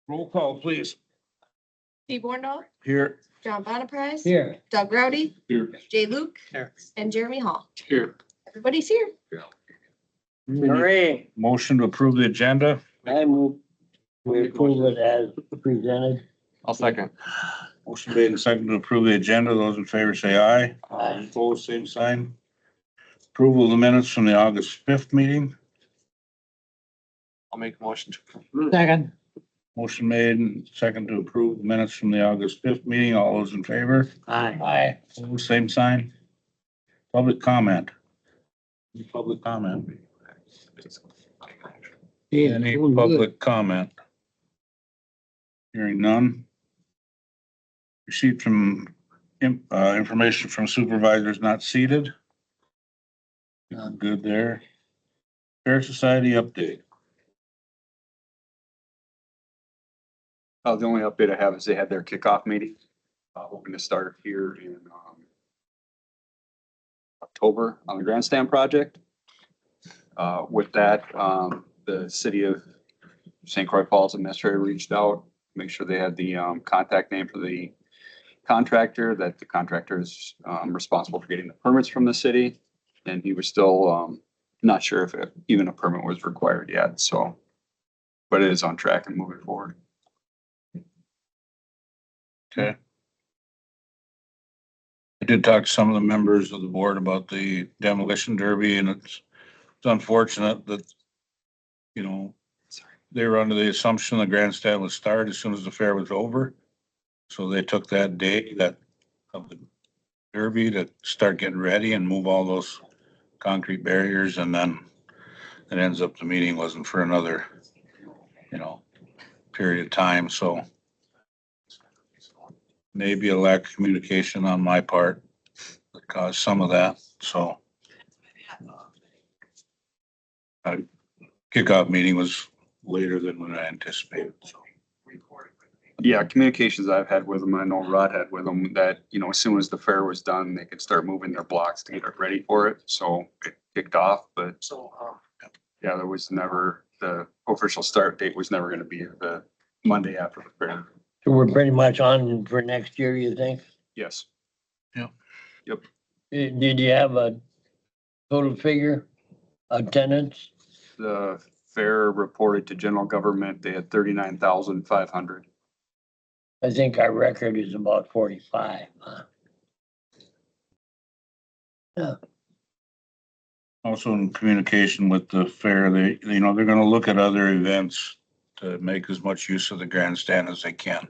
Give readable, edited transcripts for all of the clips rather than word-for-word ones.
Roll call, please. Steve Bornall, Here. John Bonaprise. Here. Doug Rowdy, Here. Jay Luke, Here. and Jeremy Hall. Here. Everybody's here. Hooray. Motion to approve the agenda. I move we approve it as presented. I'll second. Motion made and seconded to approve the agenda. Those in favor say aye. Aye. Opposed, same sign. Approval of the minutes from the August 5th meeting. I'll make a motion to approve. Second. Motion made and seconded to approve the minutes from the August 5th meeting. All those in favor? Aye. Aye. Opposed, same sign. Public comment. Public comment. Any public comment? Hearing none. Received from, information from supervisors not seated. Good there. Fair Society update. The only update I have is they had their kickoff meeting, hoping to start here in, October on the grandstand project. With that, the city of St. Croix Falls administrator reached out, make sure they had the, contact name for the contractor, that the contractor is, responsible for getting the permits from the city. And he was still, not sure if even a permit was required yet, so, but it is on track and moving forward. Okay. I did talk to some of the members of the board about the demolition derby, and it's unfortunate that, you know, they were under the assumption the grandstand would start as soon as the fair was over. So they took that day of the derby to start getting ready and move all those concrete barriers, and then it ends up the meeting wasn't for another, period of time, so maybe a lack of communication on my part that caused some of that, so. Kickoff meeting was later than what I anticipated, so. Yeah, communications I've had with them, I know Rod had with them, that, as soon as the fair was done, they could start moving their blocks to get it ready for it, so it kicked off, but yeah, there was never, the official start date was never gonna be the Monday after the fair. So we're pretty much on for next year, you think? Yes. Did you have a total figure attendance? The fair reported to general government, they had 39,500. I think our record is about 45. Yeah. Also in communication with the fair, they're gonna look at other events to make as much use of the grandstand as they can.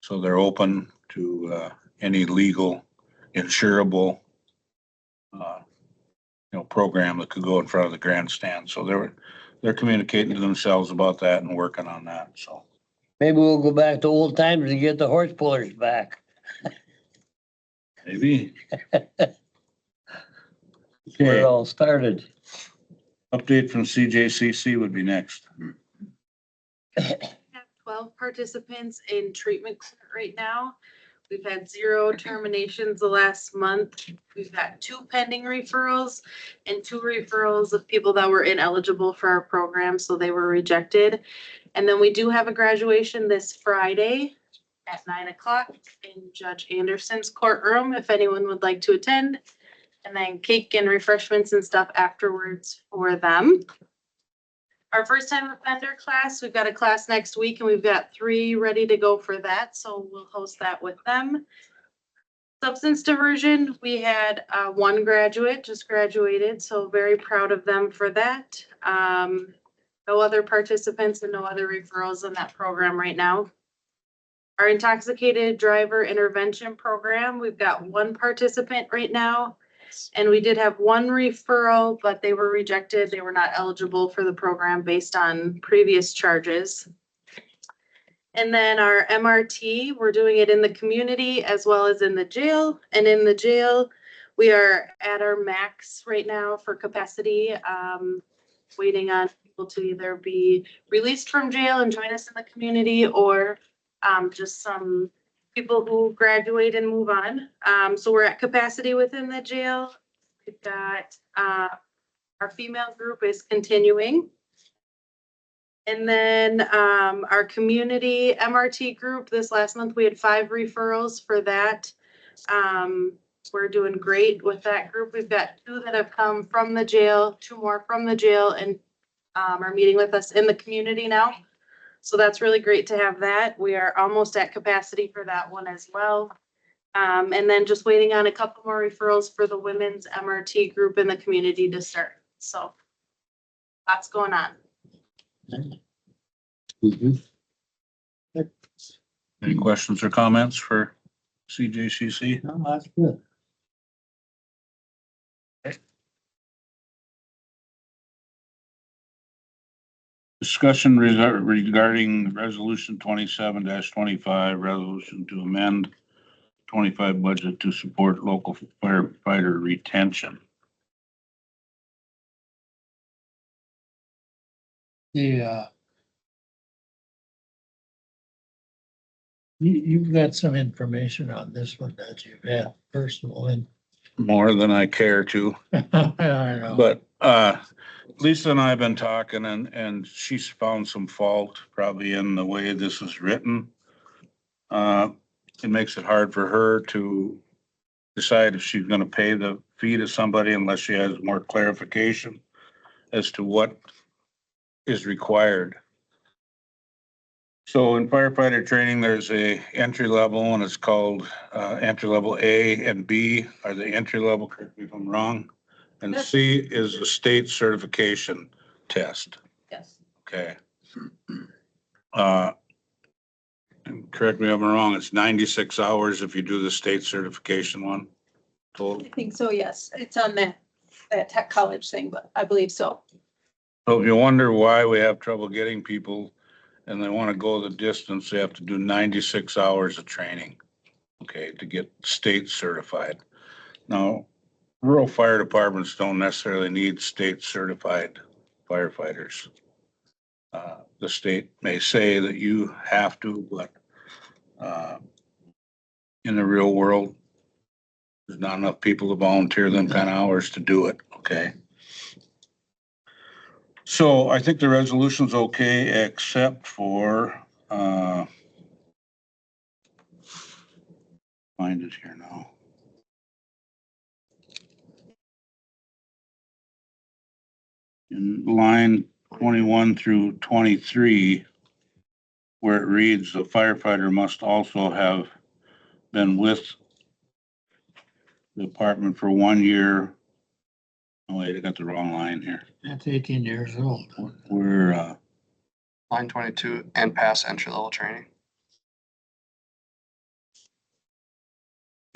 So they're open to, any legal, insurable, program that could go in front of the grandstand. So they're communicating to themselves about that and working on that, so. Maybe we'll go back to old times and get the horse pullers back. Maybe. Where it Okay, all started. update from CJCC would be next. Have 12 participants in treatment right now. We've had 0 terminations the last month. We've got 2 pending referrals and 2 referrals of people that were ineligible for our program, so they were rejected. And then we do have a graduation this Friday at 9 o'clock in Judge Anderson's courtroom, if anyone would like to attend. And then cake and refreshments and stuff afterwards for them. Our first time offender class, we've got a class next week and we've got 3 ready to go for that. So we'll host that with them. Substance diversion, we had 1 graduate just graduated, so very proud of them for that. No other participants and no other referrals in that program right now. Our intoxicated driver intervention program, we've got 1 participant right now. And we did have 1 referral, but they were rejected. They were not eligible for the program based on previous charges. And then our MRT, we're doing it in the community as well as in the jail. And in the jail, we are at our max right now for capacity, waiting on people to either be released from jail and join us in the community, or just some people who graduate and move on. So we're at capacity within the jail. We've got our female group is continuing. And then our community MRT group, this last month, we had 5 referrals for that. We're doing great with that group. We've got 2 that have come from the jail, 2 more from the jail, and are meeting with us in the community now. So that's really great to have that. We are almost at capacity for that one as well. And then just waiting on a couple more referrals for the women's MRT group in the community to start. So lots going on. Mhm. Any questions or comments for CJCC? No, that's good. Discussion regarding resolution 27-25, resolution to amend 25 budget to support local firefighter retention. You've got some information on this one that you've had personally. More than I care to, I know. but, Lisa and I have been talking and she's found some fault probably in the way this is written. It makes it hard for her to decide if she's gonna pay the fee to somebody unless she has more clarification as to what is required. So in firefighter training, there's a entry level and it's called, entry level A and B are the entry level, correct me if I'm wrong. And C is a state certification test, Yes. okay? And correct me if I'm wrong, it's 96 hours if you do the state certification one total. I think so, yes. It's on that tech college thing, but I believe so. So if you wonder why we have trouble getting people and they want to go the distance, they have to do 96 hours of training, okay, to get state certified. Now, rural fire departments don't necessarily need state certified firefighters. The state may say that you have to, but in the real world, there's not enough people to volunteer them kind of hours to do it, okay? So I think the resolution's okay, except for, find it here now. In line 21 through 23, where it reads, the firefighter must also have been with the department for 1 year. Oh wait, I got the wrong line here. That's 18 years old. We're, Line 22 and pass entry level training.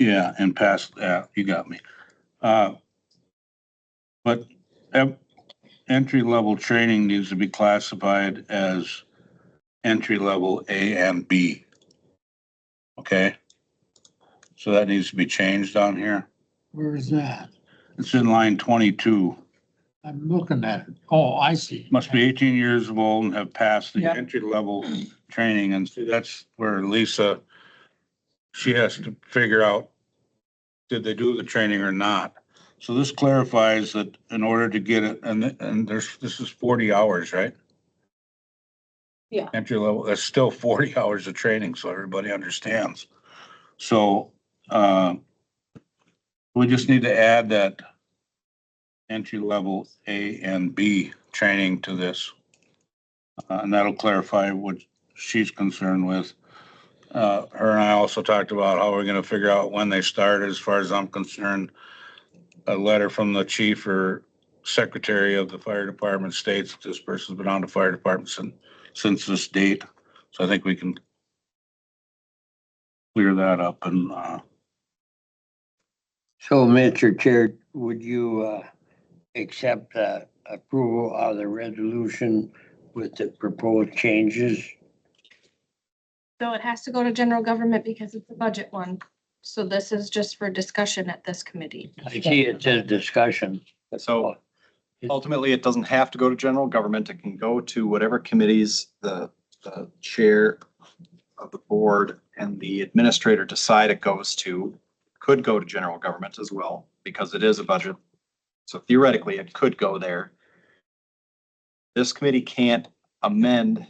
yeah, and past that, you got me. But entry level training needs to be classified as entry level A and B. Okay? So that needs to be changed on here. Where is that? It's in line 22. I'm looking at it. Oh, I see. Must be 18 years old and have passed the Yep. entry level training. And so that's where Lisa, she has to figure out, did they do the training or not? So this clarifies that in order to get it, and this is 40 hours, right? Yeah. Entry level, that's still 40 hours of training, so everybody understands. So, we just need to add that entry level A and B training to this. And that'll clarify what she's concerned with. Her and I also talked about how we're gonna figure out when they start. As far as I'm concerned, a letter from the chief or secretary of the fire department states that this person's been on the fire department since this date. So I think we can clear that up and, So, Mr. Chair, would you accept approval of the resolution with the proposed changes? So it has to go to general government because it's a budget one. So this is just for discussion at this committee. I see it says discussion. So ultimately, it doesn't have to go to general government. It can go to whatever committees the chair of the board and the administrator decide it goes to. Could go to general government as well, because it is a budget. So theoretically, it could go there. This committee can't amend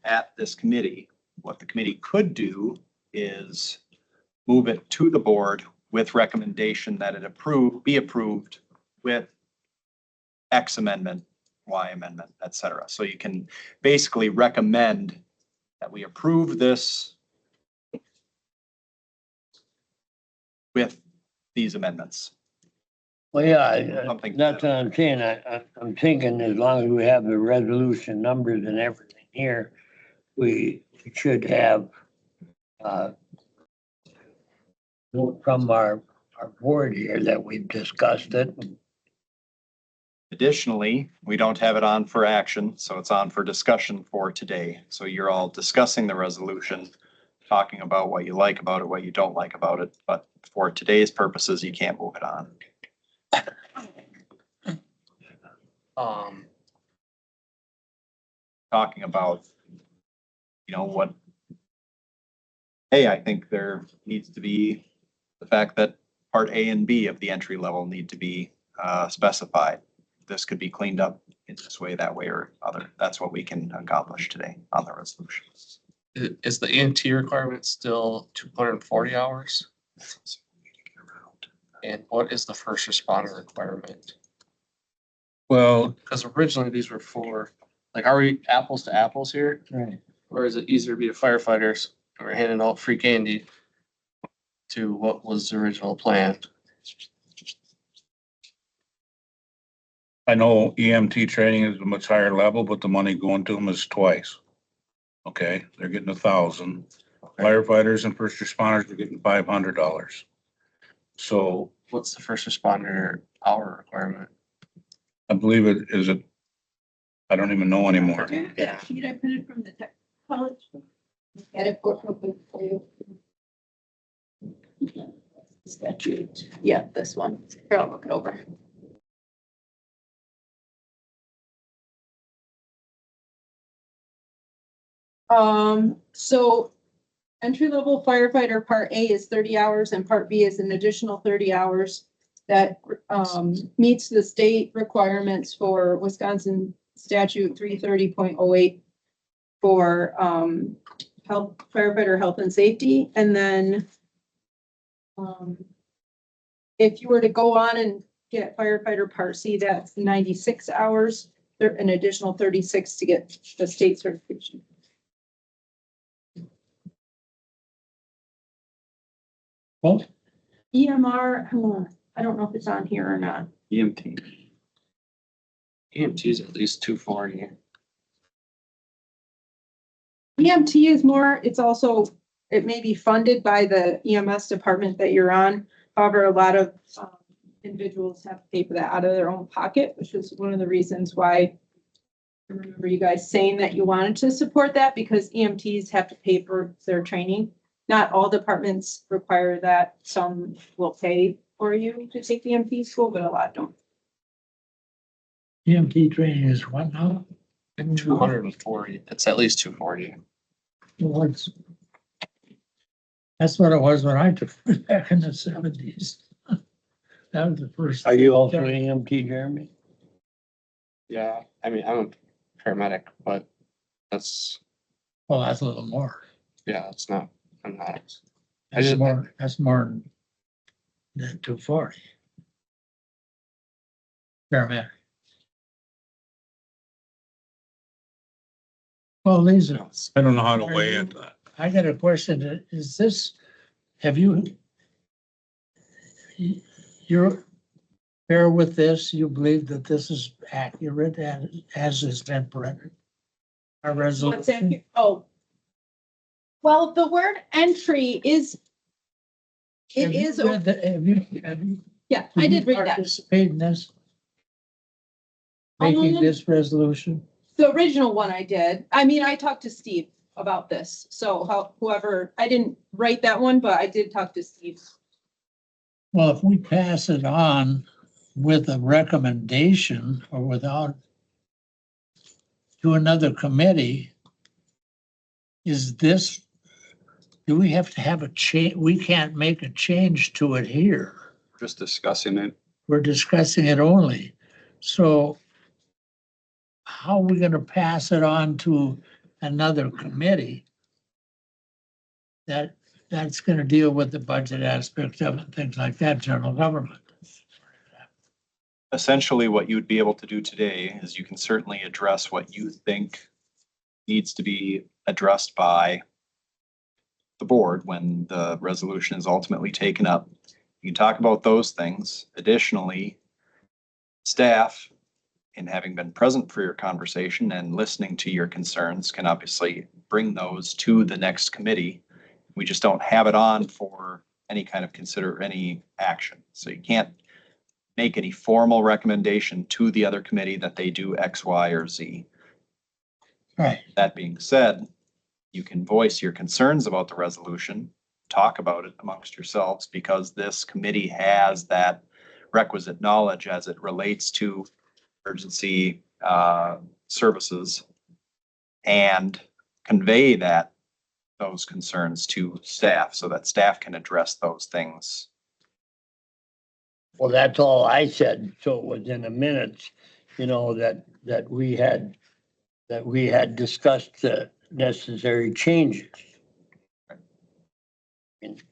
at this committee. What the committee could do is move it to the board with recommendation that it be approved with X amendment, Y amendment, et cetera. So you can basically recommend that we approve this with these amendments. Well, yeah, Something- that's what I'm saying. I'm thinking as long as we have the resolution numbers and everything here, we should have, from our board here that we've discussed it. Additionally, we don't have it on for action, so it's on for discussion for today. So you're all discussing the resolution, talking about what you like about it, what you don't like about it, but for today's purposes, you can't move it on. Talking about, what, hey, I think there needs to be the fact that part A and B of the entry level need to be specified. This could be cleaned up in this way, that way, or other. That's what we can accomplish today on the resolution. Is the EMT requirement still 240 hours? And what is the first responder requirement? Well, Because originally these were for, like, are we apples to apples here? Right. Or is it easier to be the firefighters who are handing out free candy to what was the original plan? I know EMT training is a much higher level, but the money going to them is twice. Okay, they're getting 1,000. Firefighters and first responders are getting $500. So What's the first responder hour requirement? I believe I don't even know anymore. That sheet I printed from the tech college. Got it for you. Statute, yeah, this one. Here, I'll look it over. So entry level firefighter part A is 30 hours and part B is an additional 30 hours. That meets the state requirements for Wisconsin statute 330.08 for health, firefighter health and safety. And then if you were to go on and get firefighter part C, that's 96 hours, an additional 36 to get the state certification. Well, EMR, I don't know if it's on here or not. EMT. EMT is at least 240. EMT is more, it's also, it may be funded by the EMS department that you're on. However, a lot of individuals have to pay for that out of their own pocket, which is one of the reasons why I remember you guys saying that you wanted to support that because EMTs have to pay for their training. Not all departments require that. Some will pay for you to take the EMT school, but a lot don't. EMT training is what now? 240. It's at least 240. That's what it was when I took it back in the 70s. That was the first. Are you also EMT, Jeremy? Yeah, I mean, I'm a paramedic, but that's, Well, that's a little more. yeah, it's not, I'm not. That's more than 240. Paramedic. Well, these are, I don't know how to weigh it. I got a question. Is this, you're fair with this? You believe that this is accurate as has been printed? Our What's resolution? that? Oh. Well, the word entry is. It is, Have you? yeah, I did read that. Participate in this? Making this resolution? The original one I did. I mean, I talked to Steve about this. So whoever, I didn't write that one, but I did talk to Steve. Well, if we pass it on with a recommendation or without to another committee, is this, do we have to have a change? We can't make a change to it here. Just discussing it. We're discussing it only. So how are we gonna pass it on to another committee? That's gonna deal with the budget aspect of it, and things like that, general government. Essentially, what you would be able to do today is you can certainly address what you think needs to be addressed by the board when the resolution is ultimately taken up. You can talk about those things. Additionally, staff, in having been present for your conversation and listening to your concerns, can obviously bring those to the next committee. We just don't have it on for any kind of any action. So you can't make any formal recommendation to the other committee that they do X, Y, or Z. Right. That being said, you can voice your concerns about the resolution, talk about it amongst yourselves, because this committee has that requisite knowledge as it relates to emergency services, and convey those concerns to staff so that staff can address those things. Well, that's all I said. So it was in the minutes, that we had discussed the necessary changes. And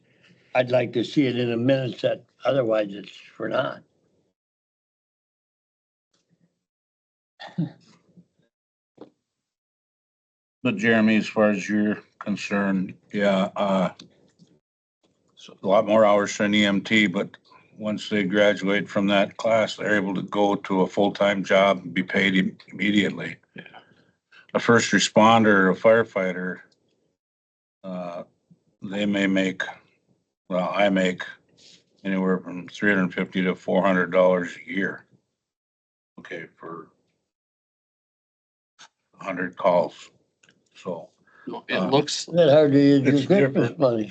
I'd like to see it in the minutes, that otherwise it's for naught. But Jeremy, as far as you're concerned, yeah, so a lot more hours for an EMT, but once they graduate from that class, they're able to go to a full-time job and be paid immediately. Yeah. A first responder, a firefighter, they may make, well, I make anywhere from $350 to $400 a year. Okay, for 100 calls. So No, it looks, That hard to use your It's Christmas different. money.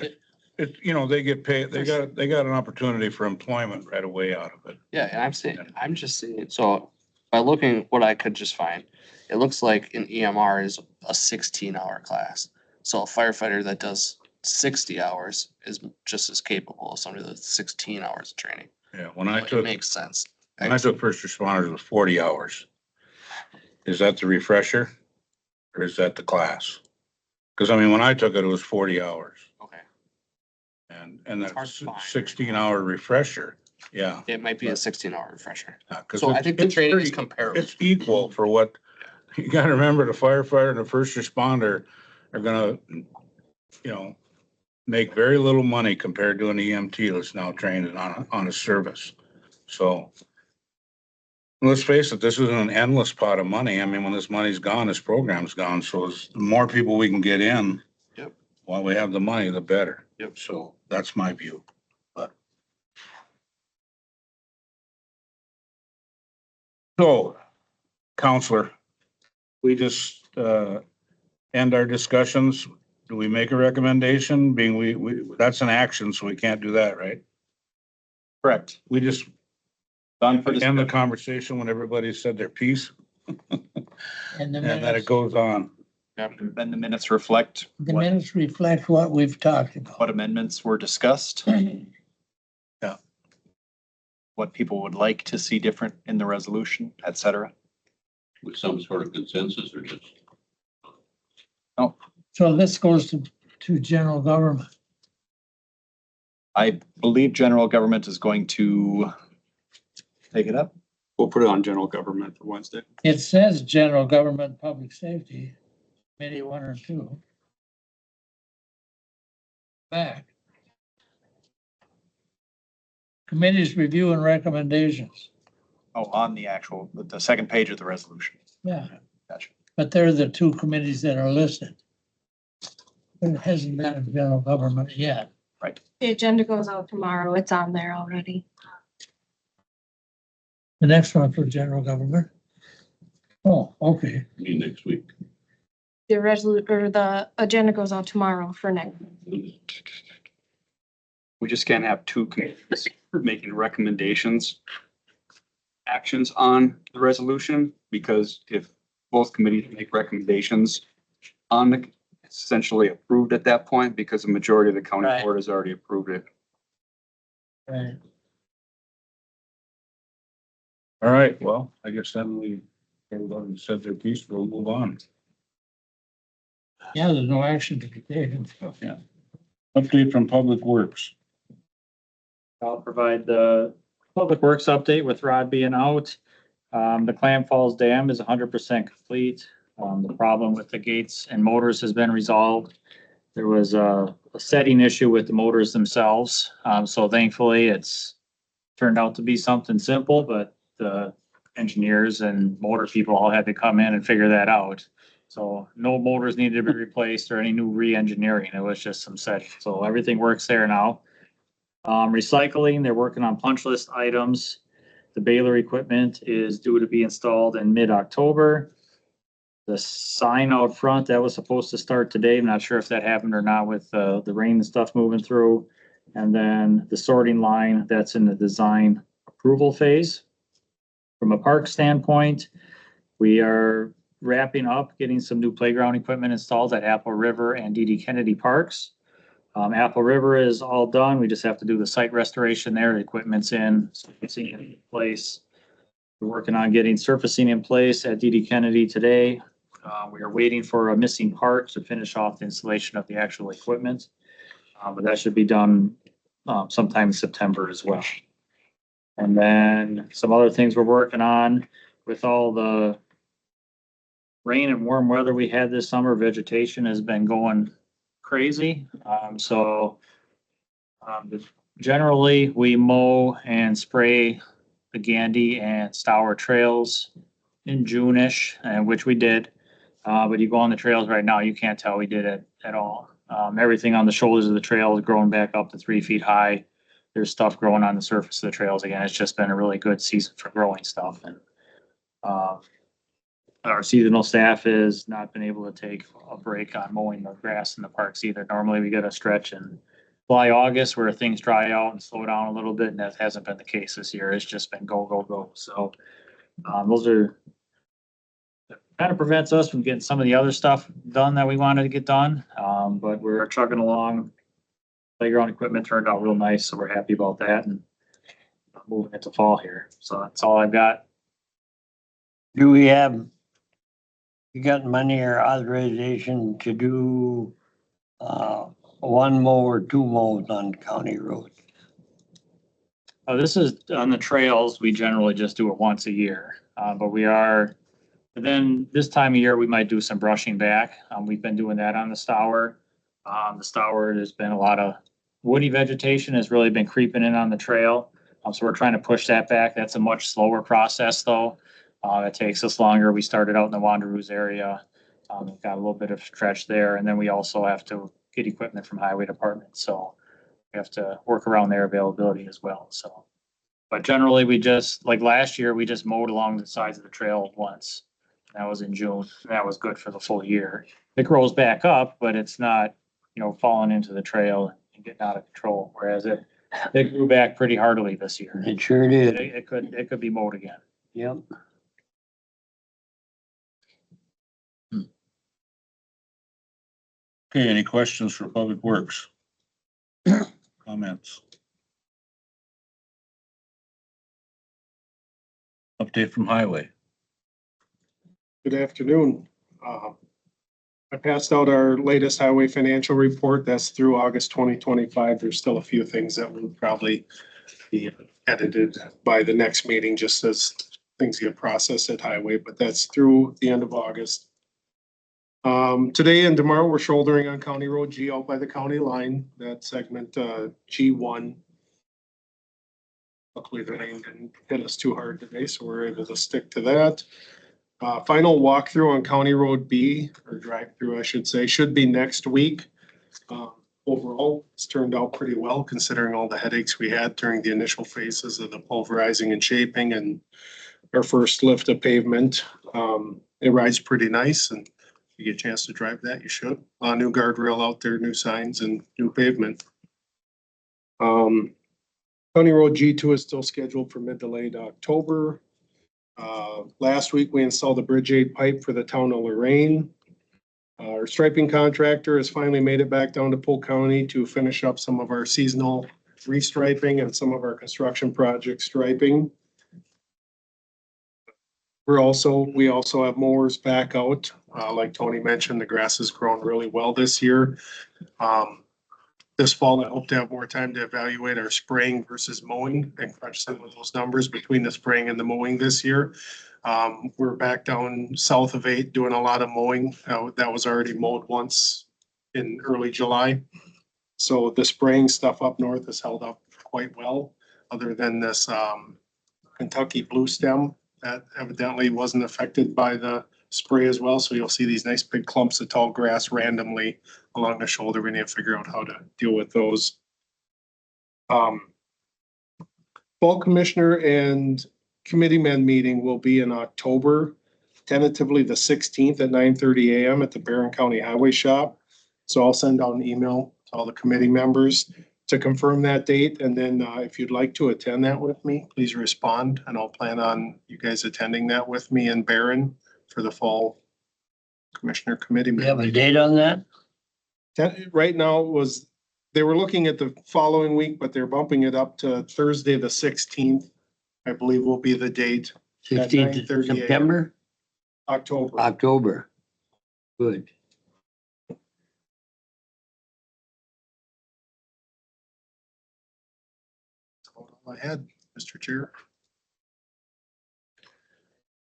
they get paid, they got an opportunity for employment right away out of it. yeah, and I'm just saying, so by looking at what I could just find, it looks like an EMR is a 16-hour class. So a firefighter that does 60 hours is just as capable as somebody that's 16 hours of training. Yeah, It makes sense. when I took first responders, it was 40 hours. Is that the refresher or is that the class? Because I mean, when I took it, it was 40 hours Okay, and It's hard that's to find. 16-hour refresher. Yeah. it might be a 16-hour refresher. 'Cause So I think the it's training is pretty- comparable. It's equal for what, you gotta remember, the firefighter and the first responder are gonna, make very little money compared to an EMT that's now trained on a service. So let's face it, this isn't an endless pot of money. I mean, when this money's gone, this program's gone. So the more people we can get in, Yep. while we have the money, the better. Yep. So that's my view. But so, Counselor, we just end our discussions. Do we make a recommendation? Being we that's an action, so we can't do that, right? Correct. We just Done for end the discussion. conversation when everybody said their piece, And the and then it minutes, goes on. Then the minutes reflect the minutes reflect what we've talked about. what amendments were discussed, what people would like to see different in the resolution, et cetera. With some sort of consensus or just? So this goes to general government. I believe general government is going to take it up. We'll put it on general government for Wednesday. It says general government, public safety, committee 1 or 2. Back. Committees review and recommendations. Oh, on the second page of the resolution. Yeah, Gotcha. but they're the 2 committees that are listed. It hasn't been a general government yet. The agenda goes out tomorrow. It's on there already. The next one for general government. Oh, okay. Me next week. The agenda goes out tomorrow for next. We just can't have two committees making recommendations, actions on the resolution, because if both committees make recommendations on it's essentially approved at that point, because the majority of the county Right. board has already approved it. Right. All right, well, I guess then we Everybody said their piece, we'll move on. Yeah, there's no action to be taken. Update from Public Works. I'll provide the Public Works update with Rod being out. The Clam Falls Dam is 100% complete. The problem with the gates and motors has been resolved. There was a setting issue with the motors themselves. So thankfully it's turned out to be something simple, but the engineers and motor people all had to come in and figure that out. So no motors needed to be replaced or any new re-engineering. It was just some settings. So everything works there now. Recycling, they're working on punch list items. The baler equipment is due to be installed in mid-October. The sign out front, that was supposed to start today. I'm not sure if that happened or not with the rain and stuff moving through. And then the sorting line, that's in the design approval phase. From a park standpoint, we are wrapping up getting some new playground equipment installed at Apple River and D.D. Kennedy Parks. Apple River is all done. We just have to do the site restoration there. The equipment's in, surfacing in place. We're working on getting surfacing in place at D.D. Kennedy today. We are waiting for a missing part to finish off the installation of the actual equipment. But that should be done sometime in September as well. And then some other things we're working on with all the rain and warm weather we had this summer, vegetation has been going crazy. Generally, we mow and spray the Gandy and Stour trails in June-ish, which we did. But you go on the trails right now, you can't tell we did it at all. Everything on the shoulders of the trail is growing back up to 3 feet high. There's stuff growing on the surface of the trails again. It's just been a really good season for growing stuff. And our seasonal staff has not been able to take a break on mowing the grass in the parks either. Normally we get a stretch in July, August where things dry out and slow down a little bit, and that hasn't been the case this year. It's just been go, go, go. So those are kind of prevents us from getting some of the other stuff done that we wanted to get done. But we're chugging along. Playground equipment turned out real nice, so we're happy about that and moving into fall here. So that's all I've got. Do we have, you got money or authorization to do, one mow or two mows on county roads? This is on the trails. We generally just do it once a year, but we are. Then this time of year, we might do some brushing back. We've been doing that on the Stour. The Stour, there's been a lot of woody vegetation has really been creeping in on the trail. So we're trying to push that back. That's a much slower process though. It takes us longer. We started out in the Wanderoos area. We've got a little bit of stretch there. And then we also have to get equipment from highway department. So we have to work around their availability as well. So, but generally we just, like last year, we just mowed along the sides of the trail once. That was in June. That was good for the full year. It grows back up, but it's not, falling into the trail and getting out of control. Whereas it grew back pretty heartily this year. It sure did. It could be mowed again. Yep. Okay, any questions for Public Works? Comments? Update from Highway. Good afternoon. I passed out our latest highway financial report. That's through August 2025. There's still a few things that will probably be edited by the next meeting, just as things get processed at highway, but that's through the end of August. Today and tomorrow, we're shouldering on County Road G out by the county line, that segment G1. Luckily, the rain didn't hit us too hard today, so we're able to stick to that. Final walkthrough on County Road B, or drive-through, I should say, should be next week. Overall, it's turned out pretty well considering all the headaches we had during the initial phases of the pulverizing and shaping and our first lift of pavement. It rides pretty nice, and if you get a chance to drive that, you should. New guardrail out there, new signs, and new pavement. County Road G2 is still scheduled for mid to late October. Last week, we installed the Bridge 8 pipe for the town of Lorraine. Our striping contractor has finally made it back down to Polk County to finish up some of our seasonal restriping and some of our construction project striping. we also have mowers back out. Like Tony mentioned, the grass has grown really well this year. This fall, I hope to have more time to evaluate our spraying versus mowing and crunch some of those numbers between the spraying and the mowing this year. We're back down south of 8 doing a lot of mowing. That was already mowed once in early July. So the spraying stuff up north has held up quite well, other than this Kentucky blue stem that evidently wasn't affected by the spray as well. So you'll see these nice big clumps of tall grass randomly along the shoulder. We need to figure out how to deal with those. Fall commissioner and committeeman meeting will be in October, tentatively the 16th at 9:30 a.m. at the Barron County Highway Shop. So I'll send out an email to all the committee members to confirm that date. And then if you'd like to attend that with me, please respond, and I'll plan on you guys attending that with me in Barron for the fall commissioner committee. You have a date on that? Right now they were looking at the following week, but they're bumping it up to Thursday, the 16th, I believe will be the date. 16th of September? October. October. Good. All I had, Mr. Chair.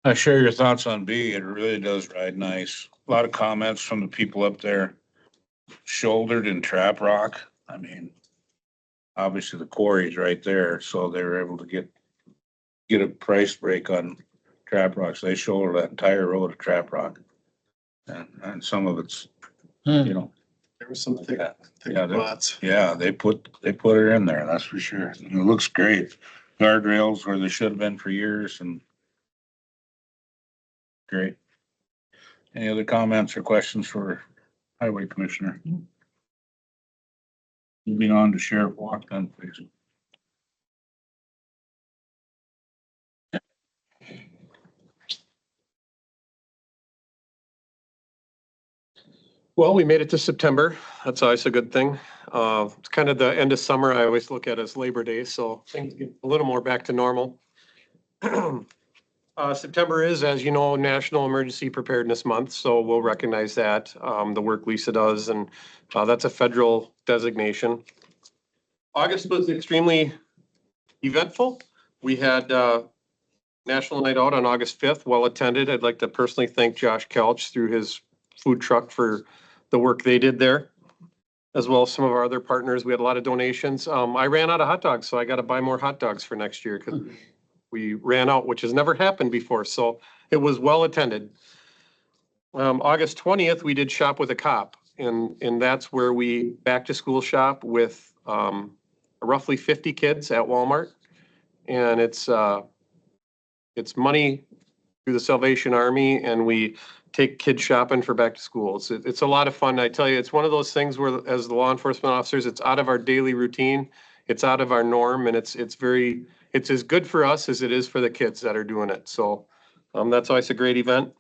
I share your thoughts on B. It really does ride nice. A lot of comments from the people up there. Shouldered in trap rock. I mean, obviously the quarry's right there, so they were able to get a price break on trap rocks. They shoulder that entire road of trap rock. And some of it's, you know, There was some thick Yeah, spots. yeah, they put her in there, that's for sure. And it looks great. Guardrails where they should have been for years and great. Any other comments or questions for Highway Commissioner? Moving on to Sheriff Walk then, please. Well, we made it to September. That's always a good thing. It's kind of the end of summer. I always look at as Labor Day, so things get a little more back to normal. September is, as you know, National Emergency Preparedness Month, so we'll recognize that, the work Lisa does, and that's a federal designation. August was extremely eventful. We had National Night Out on August 5th, well attended. I'd like to personally thank Josh Kelch through his food truck for the work they did there, as well as some of our other partners. We had a lot of donations. I ran out of hot dogs, so I got to buy more hot dogs for next year because we ran out, which has never happened before. So it was well attended. August 20th, we did Shop with a Cop, and that's where we back to school shop with roughly 50 kids at Walmart, and it's money through the Salvation Army, and we take kids shopping for back to school. It's a lot of fun. I tell you, it's one of those things where, as the law enforcement officers, it's out of our daily routine. It's out of our norm, and it's as good for us as it is for the kids that are doing it. So that's always a great event.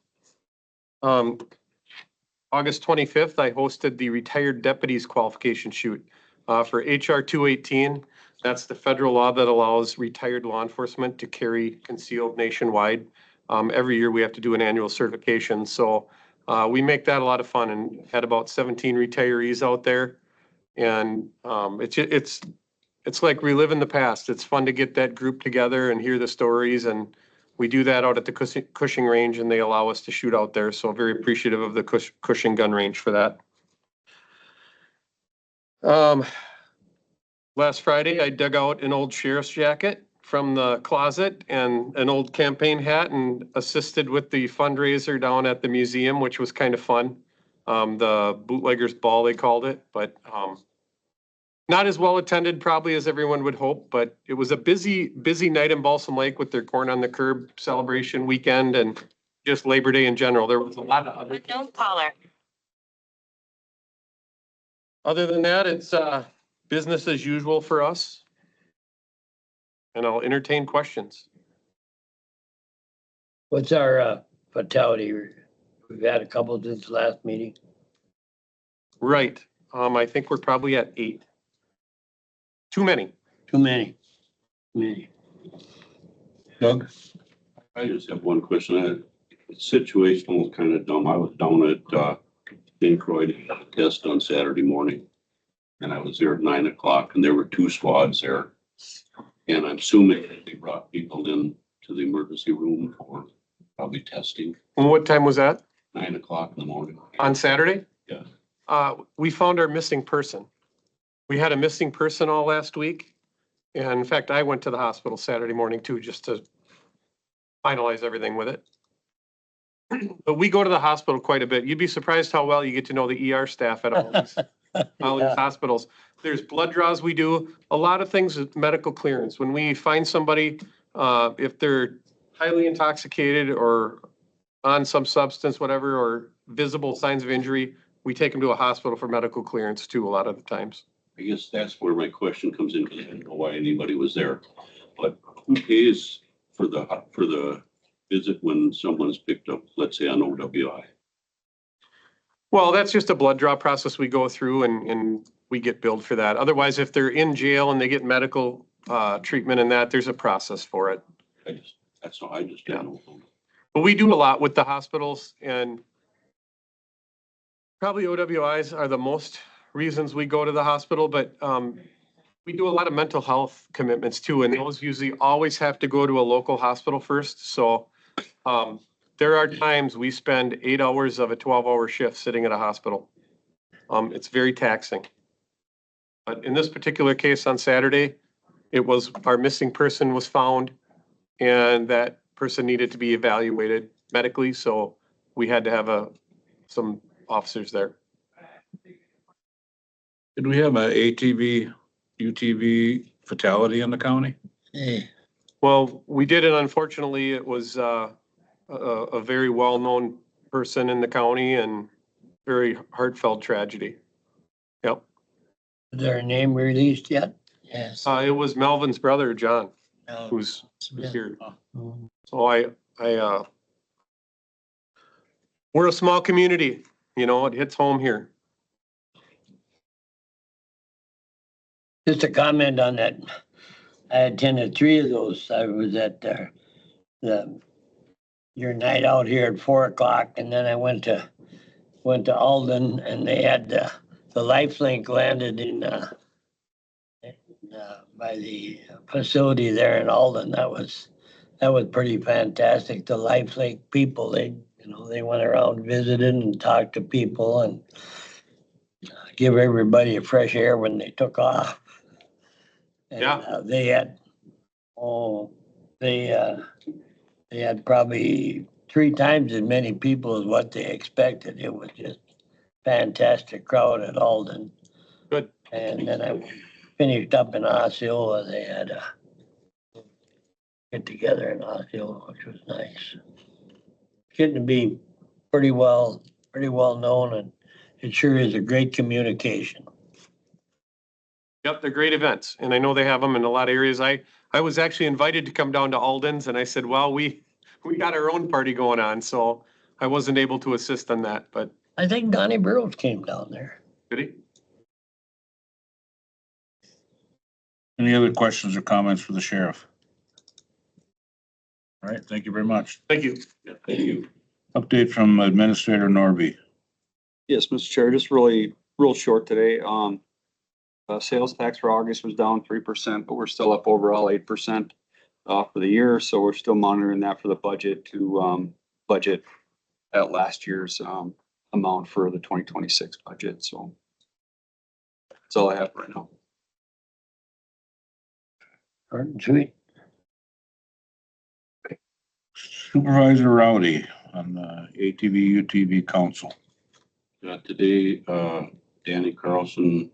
August 25th, I hosted the Retired Deputies Qualification Shoot for HR 218. That's the federal law that allows retired law enforcement to carry concealed nationwide. Every year we have to do an annual certification. So we make that a lot of fun, and had about 17 retirees out there. And it's like reliving the past. It's fun to get that group together and hear the stories. And we do that out at the Cushing range, and they allow us to shoot out there. So very appreciative of the Cushing gun range for that. Last Friday, I dug out an old sheriff's jacket from the closet and an old campaign hat and assisted with the fundraiser down at the museum, which was kind of fun. The bootleggers ball, they called it, but not as well attended probably as everyone would hope, but it was a busy night in Balsam Lake with their Corn on the Curb celebration weekend and just Labor Day in general. There was a lot of other. Other than that, it's business as usual for us. And I'll entertain questions. What's our fatality? We've had a couple since the last meeting. Right. I think we're probably at 8. Too many. Too many. Too many. Doug? I just have one question. It's situational, kind of dumb. I was down at, St. Croix to have a test on Saturday morning. And I was there at 9 o'clock and there were 2 squads there. And I'm assuming that they brought people in to the emergency room for probably testing, And what time was that? 9 o'clock in the morning. On Saturday? Yeah. We found our missing person. We had a missing person all last week. And in fact, I went to the hospital Saturday morning too, just to finalize everything with it. But we go to the hospital quite a bit. You'd be surprised how well you get to know the ER staff at all these hospitals. There's blood draws we do, a lot of things with medical clearance. When we find somebody, if they're highly intoxicated or on some substance, whatever, or visible signs of injury, we take them to a hospital for medical clearance too, a lot of the times. I guess that's where my question comes in, because I didn't know why anybody was there. But who pays for the visit when someone's picked up, let's say on OWI? Well, that's just a blood draw process we go through and we get billed for that. Otherwise, if they're in jail and they get medical treatment and that, there's a process for it. That's all, I just didn't know. But we do a lot with the hospitals, and probably OWIs are the most reasons we go to the hospital, but we do a lot of mental health commitments too, and those usually always have to go to a local hospital first. So there are times we spend 8 hours of a 12-hour shift sitting at a hospital. It's very taxing. But in this particular case on Saturday, it was our missing person was found, and that person needed to be evaluated medically, so we had to have some officers there. Did we have a ATV, UTV fatality in the county? Hey, Well, we did, and unfortunately, it was a very well-known person in the county and very heartfelt tragedy. Yep. is their name released yet? Yes. It was Melvin's brother, John, No. who's here. Mm. So we're a small community, you know, it hits home here. Just a comment on that. I attended 3 of those. I was at your night out here at 4 o'clock, and then I went to Alden, and they had the lifelink landed in by the facility there in Alden. That was pretty fantastic. The lifelink people, they went around, visited and talked to people and give everybody a fresh air when they took off. And, Yeah. They had probably 3 times as many people as what they expected. It was just fantastic crowd at Alden. Good. And then I finished up in Osceola. They had a get together in Osceola, which was nice. Getting to be pretty well known, and it sure is a great communication. Yep, they're great events, and I know they have them in a lot of areas. I was actually invited to come down to Alden's, and I said, well, we got our own party going on, so I wasn't able to assist on that, but. I think Donnie Burrows came down there. Did he? Any other questions or comments for the sheriff? All right, thank you very much. Thank you. Yeah, thank you. Update from Administrator Norby. Yes, Mr. Chair, just really real short today. Sales tax for August was down 3%, but we're still up overall 8% for the year. So we're still monitoring that for the budget to budget at last year's amount for the 2026 budget. So that's all I have right now. Short and sweet. Supervisor Rowdy on the ATV, UTV Council. Today, Danny Carlson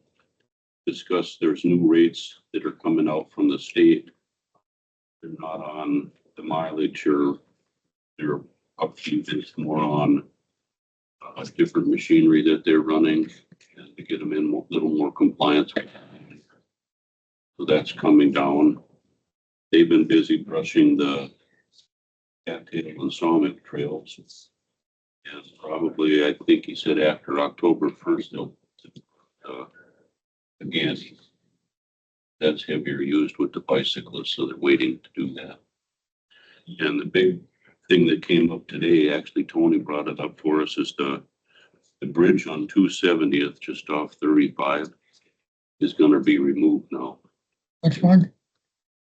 discussed there's new rates that are coming out from the state. They're not on the mileage, or they're up to bit more on a different machinery that they're running, and to get them in a little more compliance. So that's coming down. They've been busy brushing the cattail and sawmill trails. And probably, I think he said after October 1st, they'll, again, that's heavier used with the bicyclists, so they're waiting to do that. And the big thing that came up today, actually Tony brought it up for us, is the bridge on 270th, just off 35, is gonna be removed now. Which one?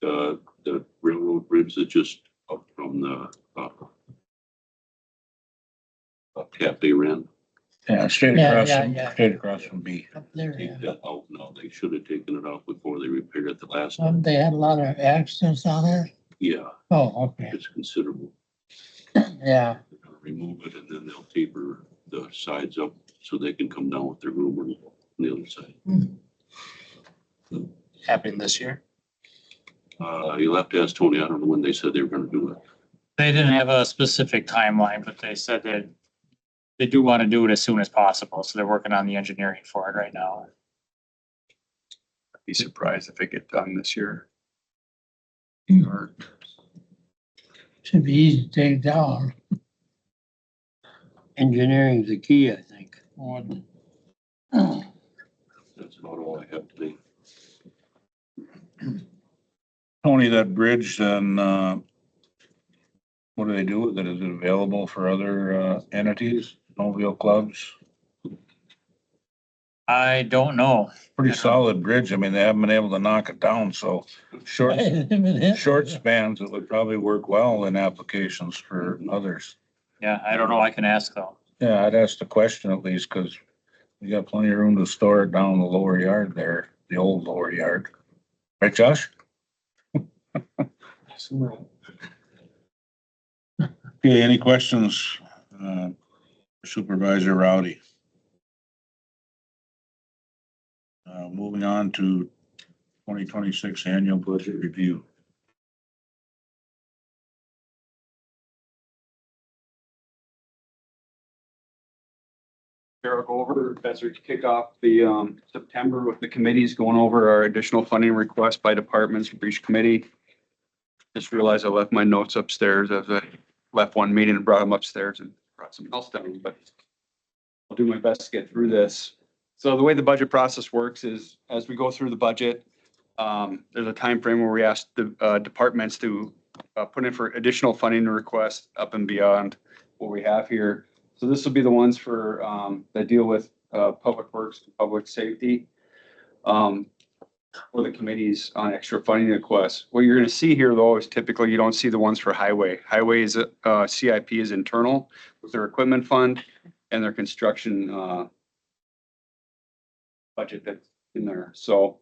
The railroad bridge is just up from the Cafe Ren. Yeah, straight Yeah, across, yeah, from yeah. straight across from B. Up there, Take yeah. that out now. They should have taken it out before they repaired it the last time. They had a lot of accidents on there? Yeah, Oh, okay, it's considerable. yeah. They're gonna remove it and then they'll taper the sides up so they can come down with their rumor on the other side. Happening this year. You'll have to ask Tony. I don't know when they said they were gonna do it. They didn't have a specific timeline, but they said that they do want to do it as soon as possible, so they're working on the engineering for it right now. Be surprised if it get done this year. Or Should be easy to take down. Engineering's the key, I think. That's about all I have today. Tony, that bridge, then, what do they do with it? Is it available for other, entities, snowmobile clubs? I don't know. Pretty solid bridge. I mean, they haven't been able to knock it down, so short spans, it would probably work well in applications for others. Yeah, I don't know. I can ask though. Yeah, I'd ask the question at least, cause we got plenty of room to store it down in the lower yard there, the old lower yard. Right, Josh? Okay, any questions? Supervisor Rowdy? Moving on to 2026 annual budget review. Here, I'll go over as we kick off the September with the committees, going over our additional funding requests by departments for each committee. Just realized I left my notes upstairs as I left one meeting and brought them upstairs and brought something else down, but I'll do my best to get through this. So the way the budget process works is as we go through the budget, there's a time frame where we ask the departments to put in for additional funding requests up and beyond what we have here. So this will be the ones for that deal with public works, public safety. Or the committees on extra funding requests. What you're gonna see here though is typically you don't see the ones for highway. Highway is CIP is internal with their equipment fund and their construction budget that's in there. So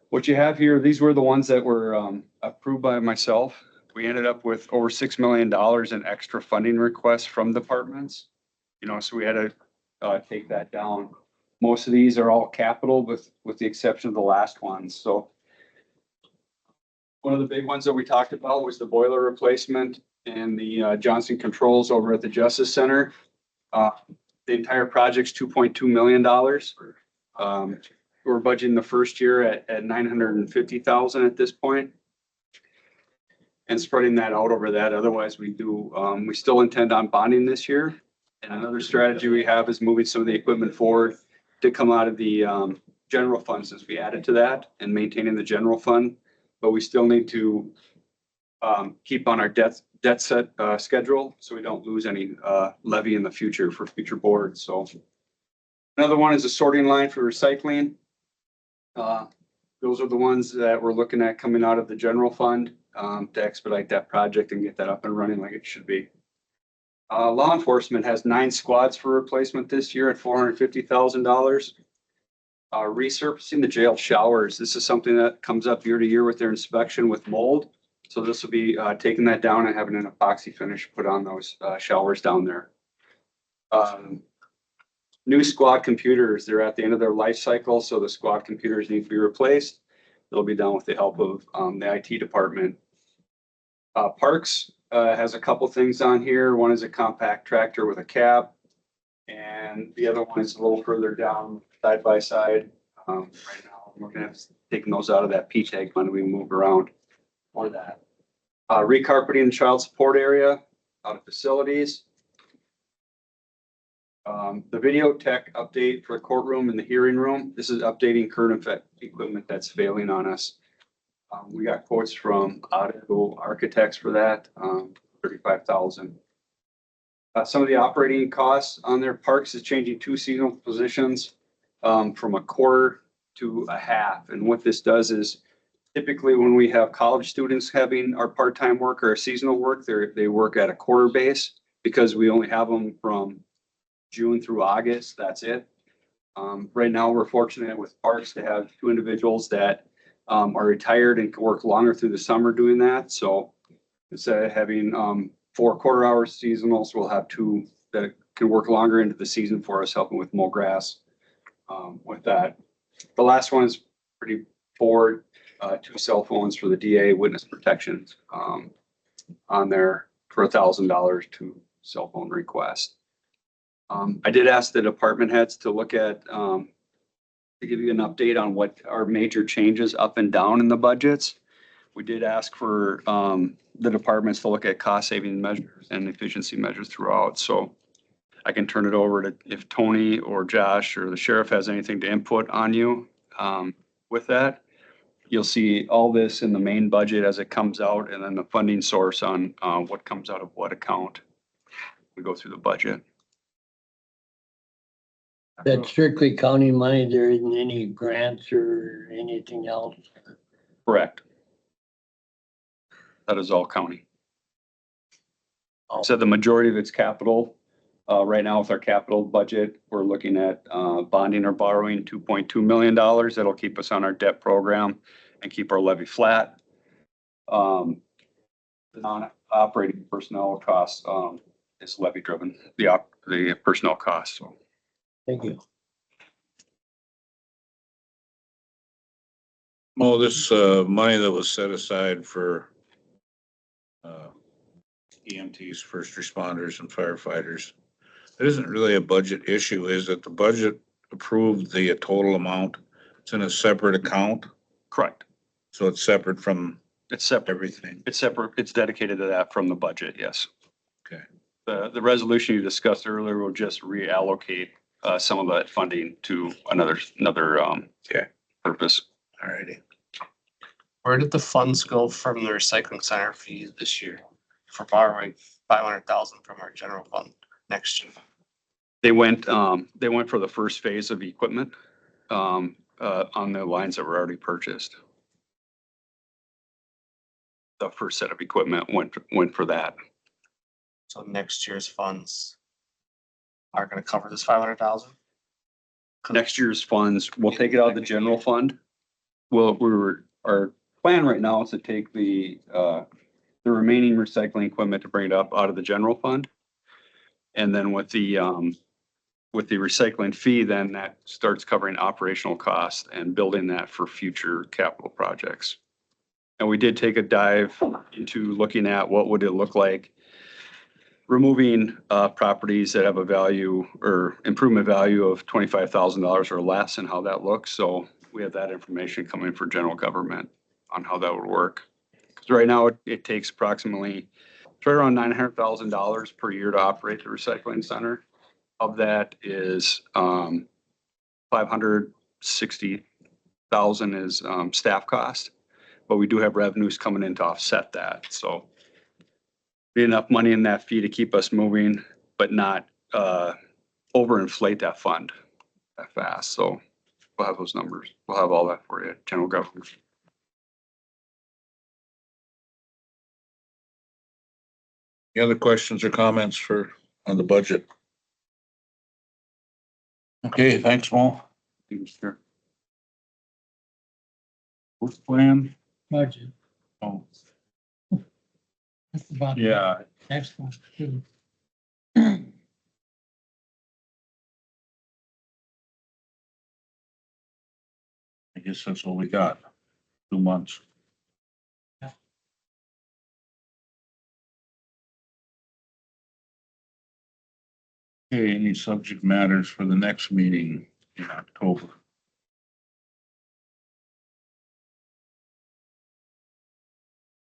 what you have here, these were the ones that were approved by myself. We ended up with over $6 million in extra funding requests from departments. You know, so we had to take that down. Most of these are all capital with the exception of the last ones. So one of the big ones that we talked about was the boiler replacement and the Johnson controls over at the Justice Center. The entire project's $2.2 million. We're budgeting the first year at 950,000 at this point. And spreading that out over that. Otherwise we still intend on bonding this year. And another strategy we have is moving some of the equipment forward to come out of the general fund since we added to that and maintaining the general fund. But we still need to keep on our debt set schedule so we don't lose any levy in the future for future boards. So another one is a sorting line for recycling. Those are the ones that we're looking at coming out of the general fund to expedite that project and get that up and running like it should be. Law enforcement has 9 squads for replacement this year at $450,000. Resurfacing the jail showers. This is something that comes up year to year with their inspection with mold. So this will be taking that down and having an epoxy finish put on those showers down there. New squad computers. They're at the end of their life cycle, so the squad computers need to be replaced. They'll be done with the help of the IT department. Parks has a couple things on here. One is a compact tractor with a cab. And the other one is a little further down, side by side. Right now, we're gonna have taken those out of that P-TAG when we move around for that. Recarpeting the child support area out of facilities. The video tech update for the courtroom and the hearing room. This is updating current equipment that's failing on us. We got quotes from Audio Architects for that. 35,000. Some of the operating costs on their parks is changing 2 seasonal positions from a quarter to a half. And what this does is typically when we have college students having our part-time work or seasonal work, they work at a quarter base because we only have them from June through August. That's it. Right now, we're fortunate with parks to have 2 individuals that are retired and can work longer through the summer doing that. So instead of having 4 quarter-hour seasonals, we'll have 2 that can work longer into the season for us, helping with mow grass with that. The last one is pretty forward, 2 cell phones for the DA witness protection on there for $1,000 to cell phone request. I did ask the department heads to look at, to give you an update on what are major changes up and down in the budgets. We did ask for the departments to look at cost saving measures and efficiency measures throughout. So I can turn it over to if Tony or Josh or the sheriff has anything to input on you with that. You'll see all this in the main budget as it comes out and then the funding source on what comes out of what account. We go through the budget. That's strictly county money. There isn't any grants or anything else. Correct. That is all county. So the majority of it's capital. Right now with our capital budget, we're looking at bonding or borrowing $2.2 million. That'll keep us on our debt program and keep our levy flat. The non-operating personnel costs is levy driven, the personnel costs. So. Thank you. Well, this money that was set aside for EMTs, first responders and firefighters, it isn't really a budget issue, is it? The budget approved the total amount. It's in a separate account. Correct. So it's separate from It's separate. everything. It's separate. It's dedicated to that from the budget. Yes. Okay. The resolution you discussed earlier will just reallocate some of that funding to another Okay. purpose. All righty. Where did the funds go from the recycling center fees this year for borrowing 500,000 from our general fund next year? They went for the first phase of equipment on the lines that were already purchased. The first set of equipment went for that. So next year's funds are gonna cover this 500,000? Next year's funds, we'll take it out of the general fund. Our plan right now is to take the remaining recycling equipment to bring it up out of the general fund. And then with the recycling fee, then that starts covering operational costs and building that for future capital projects. And we did take a dive into looking at what would it look like removing properties that have a value or improvement value of $25,000 or less and how that looks. So we have that information coming for general government on how that would work. Because right now it takes approximately right around $900,000 per year to operate the recycling center. Of that is $560,000 is staff cost, but we do have revenues coming in to offset that. So be enough money in that fee to keep us moving, but not overinflate that fund that fast. So we'll have those numbers. We'll have all that for you, general government. Any other questions or comments on the budget? Okay, thanks, Mo. Sure. What's the plan? Budget. Oh, That's about. yeah. Next one, too. I guess that's what we got. 2 months. Yeah. Okay, any subject matters for the next meeting in October?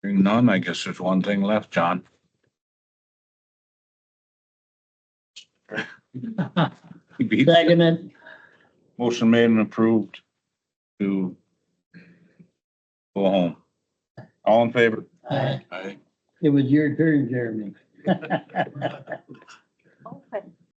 Hearing none, I guess there's one thing left, John. Seconded. Motion made and approved to go home. All in favor? Aye. Aye. It was your turn, Jeremy. Open.